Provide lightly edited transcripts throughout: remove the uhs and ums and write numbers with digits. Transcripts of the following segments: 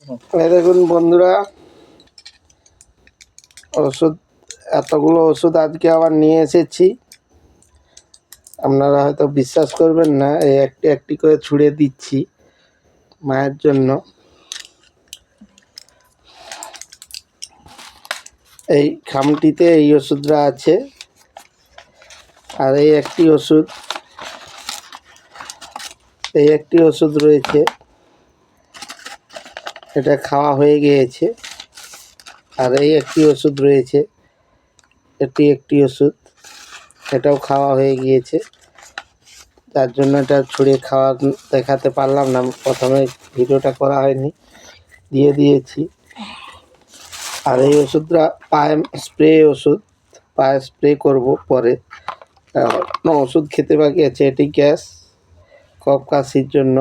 এই দেখুন বন্ধুরা, ওষুধ এতগুলো ওষুধ আজকে আবার নিয়ে এসেছি। আপনারা হয়তো বিশ্বাস করবেন না, এই একটি একটি করে ছুঁড়ে দিচ্ছি মায়ের জন্য। এই খামটিতে এই ওষুধটা আছে, আর এই একটি ওষুধ রয়েছে, এটা খাওয়া হয়ে গিয়েছে। আর এই একটি ওষুধ রয়েছে, এটি একটি ওষুধ, এটাও খাওয়া হয়ে গিয়েছে। তার জন্য এটা ছুঁড়ে খাওয়া দেখাতে পারলাম না, প্রথমে ভিডিওটা করা হয়নি, দিয়ে দিয়েছি। আর এই ওষুধটা পায়ে স্প্রে করব পরে। ওষুধ খেতে বাকি আছে, এটি গ্যাস কফ কাশির জন্য।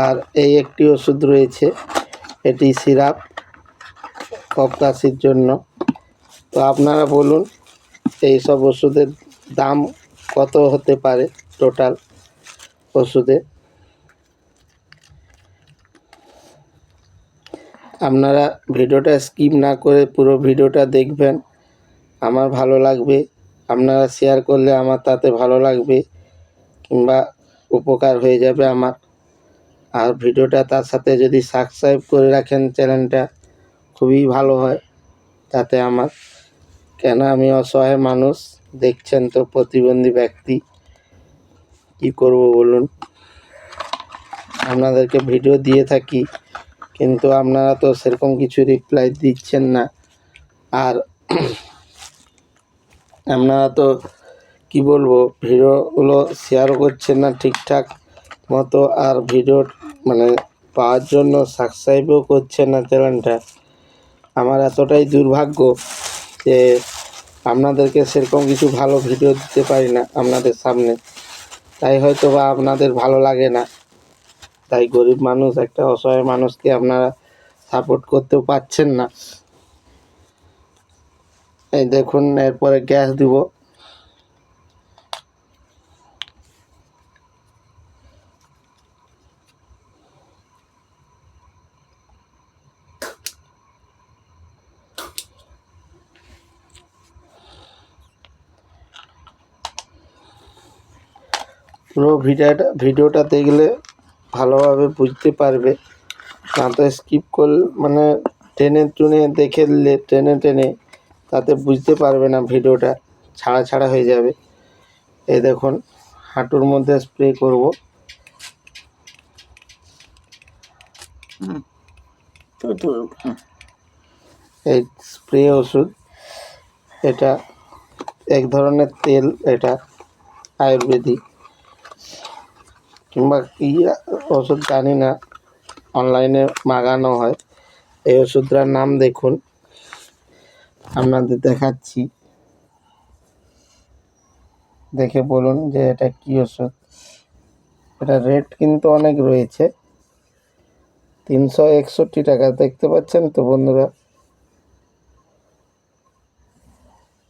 আর এই একটি ওষুধ রয়েছে, এটি সিরাপ কফ কাশির জন্য। তো আপনারা বলুন এই সব ওষুধের দাম কত হতে পারে টোটাল ওষুধে। আপনারা ভিডিওটা স্কিপ না করে পুরো ভিডিওটা দেখবেন, আমার ভালো লাগবে। আপনারা শেয়ার করলে আমার তাতে ভালো লাগবে, কিংবা উপকার হয়ে যাবে আমার। আর ভিডিওটা তার সাথে যদি সাবস্ক্রাইব করে রাখেন চ্যানেলটা, খুবই ভালো হয় তাতে আমার। কেন আমি অসহায় মানুষ, দেখছেন তো, প্রতিবন্ধী ব্যক্তি, কি করব বলুন। আপনাদেরকে ভিডিও দিয়ে থাকি, কিন্তু আপনারা তো সেরকম কিছু রিপ্লাই দিচ্ছেন না। আর আপনারা তো কি বলবো, ভিডিওগুলো শেয়ারও করছেন না ঠিকঠাক মতো, আর ভিডিও মানে পাওয়ার জন্য সাবস্ক্রাইবও করছেন না চ্যানেলটা। আমার এতটাই দুর্ভাগ্য যে আপনাদেরকে সেরকম কিছু ভালো ভিডিও দিতে পারি না আপনাদের সামনে, তাই হয়তো বা আপনাদের ভালো লাগে না। তাই গরিব মানুষ, একটা অসহায় মানুষকে আপনারা সাপোর্ট করতেও পারছেন না। এই দেখুন, এরপরে গ্যাস দিব। পুরো ভিডিওটা দেখলে ভালোভাবে বুঝতে পারবে, না তো স্কিপ করলে মানে টেনে টুনে দেখে নিলে টেনে তাতে বুঝতে পারবে না, ভিডিওটা ছাড়া হয়ে যাবে। এই দেখুন, হাঁটুর মধ্যে স্প্রে করব। এই স্প্রে ওষুধ, এটা এক ধরনের তেল, এটা আয়ুর্বেদিক কিংবা কী ওষুধ জানি না, অনলাইনে মাগানো হয়। এই ওষুধটার নাম দেখুন, আপনাদের দেখাচ্ছি, দেখে বলুন যে এটা কী ওষুধ। এটা রেট কিন্তু অনেক রয়েছে, 361 টাকা। দেখতে পাচ্ছেন তো বন্ধুরা,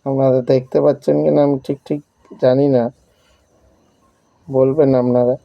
আপনারা দেখতে পাচ্ছেন কিনা আমি ঠিক জানি না, বলবেন আপনারা।